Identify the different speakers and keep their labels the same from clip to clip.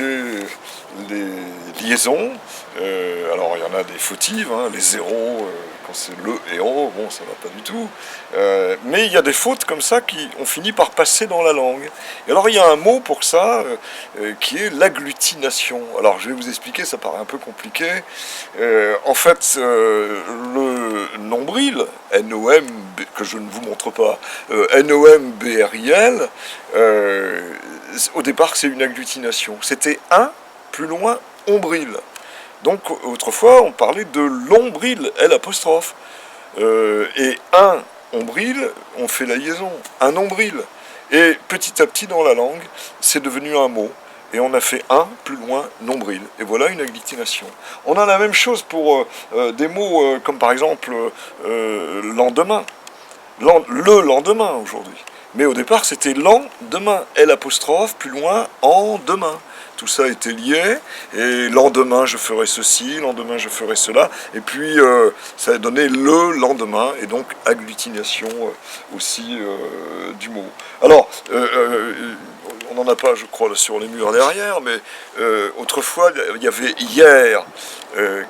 Speaker 1: expliquer les liaisons. Alors il y en a des fautives, hein, les zéros, quand c'est le héros, bon ça va pas du tout. Mais il y a des fautes comme ça qui ont fini par passer dans la langue. Et alors il y a un mot pour ça qui est l'agglutination. Alors je vais vous expliquer, ça paraît un peu compliqué. En fait, le nombril, N-O-M, que je ne vous montre pas, N-O-M-B-R-I-L, au départ c'est une agglutination. C'était un, plus loin, ombril. Donc autrefois on parlait de l'ombril, L apostrophe. Et un ombril, on fait la liaison, un nombril. Et petit à petit dans la langue, c'est devenu un mot. Et on a fait un, plus loin, nombril. Et voilà une agglutination. On a la même chose pour des mots comme par exemple lendemain. Le lendemain aujourd'hui. Mais au départ c'était lendemain, L apostrophe, plus loin, en demain. Tout ça était lié, et lendemain je ferai ceci, lendemain je ferai cela, et puis ça a donné le lendemain, et donc agglutination aussi du mot. Alors, on n'en a pas je crois sur les murs derrière, mais autrefois il y avait hier,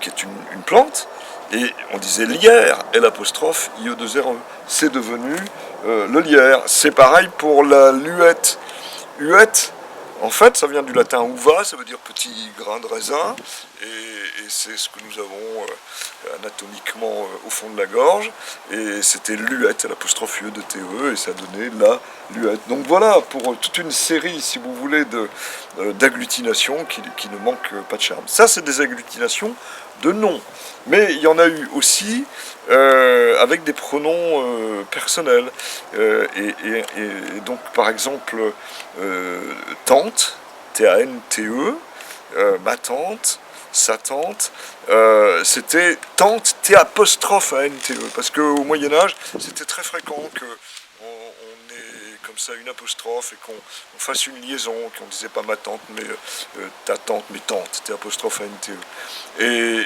Speaker 1: qui est une plante, et on disait lierre, L apostrophe, IE2RE. C'est devenu le lierre. C'est pareil pour la luette. Huette, en fait, ça vient du latin uva, ça veut dire petit grain de raisin, et c'est ce que nous avons anatomiquement au fond de la gorge, et c'était luette, l'apostrophe UE de TE, et ça donnait la luette. Donc voilà, pour toute une série, si vous voulez, d'agglutinations qui ne manquent pas de charme. Ça, c'est des agglutinations de noms. Mais il y en a eu aussi avec des pronoms personnels. Et donc, par exemple, tante, T-A-N-T-E, ma tante, sa tante, c'était tante T apostrophe A N T E, parce qu'au Moyen-Âge, c'était très fréquent qu'on ait comme ça une apostrophe et qu'on fasse une liaison, qu'on ne disait pas ma tante, mais ta tante, mais tante, T apostrophe A N T E.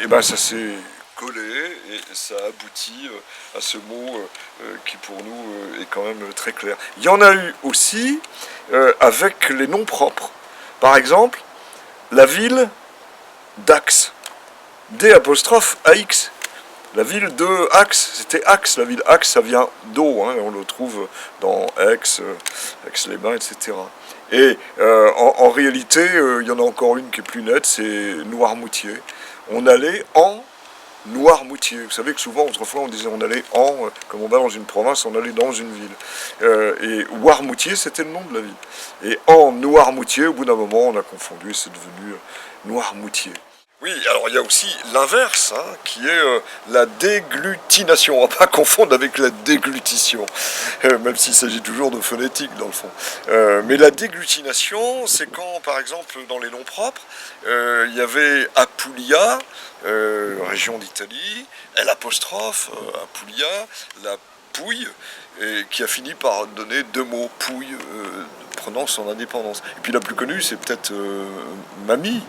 Speaker 1: Et ben ça s'est collé et ça aboutit à ce mot qui pour nous est quand même très clair. Il y en a eu aussi avec les noms propres. Par exemple, la ville d'Ax, D apostrophe AX. La ville de Ax, c'était Ax, la ville Ax, ça vient d'eau, hein, on le trouve dans Aix, Aix-les-Bains, etc. Et en réalité, il y en a encore une qui est plus nette, c'est Noirmoutier. On allait en Noirmoutier. Vous savez que souvent, autrefois, on disait on allait en, comme on va dans une province, on allait dans une ville. Et Noirmoutier, c'était le nom de la ville. Et en Noirmoutier, au bout d'un moment, on a confondu, c'est devenu Noirmoutier. Oui, alors il y a aussi l'inverse, hein, qui est la déglutination. On ne va pas confondre avec la déglutition, même s'il s'agit toujours de phonétique dans le fond. Mais la déglutination, c'est quand, par exemple, dans les noms propres, il y avait Apulia, région d'Italie, L apostrophe, Apulia, la Pouille, et qui a fini par donner deux mots, Pouille, prenant son indépendance. Et puis la plus connue, c'est peut-être Mamie,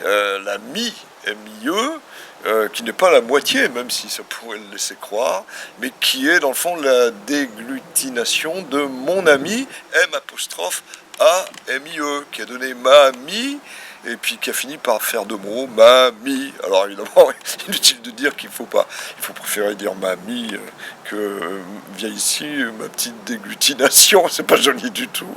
Speaker 1: la Mi, M-I-E, qui n'est pas la moitié, même si ça pourrait le laisser croire, mais qui est dans le fond la déglutination de mon ami, M apostrophe A-M-I-E, qui a donné Mamie, et puis qui a fini par faire deux mots, mamie. Alors évidemment, inutile de dire qu'il faut pas, il faut préférer dire mamie que viens ici, ma petite déglutination, c'est pas joli du tout.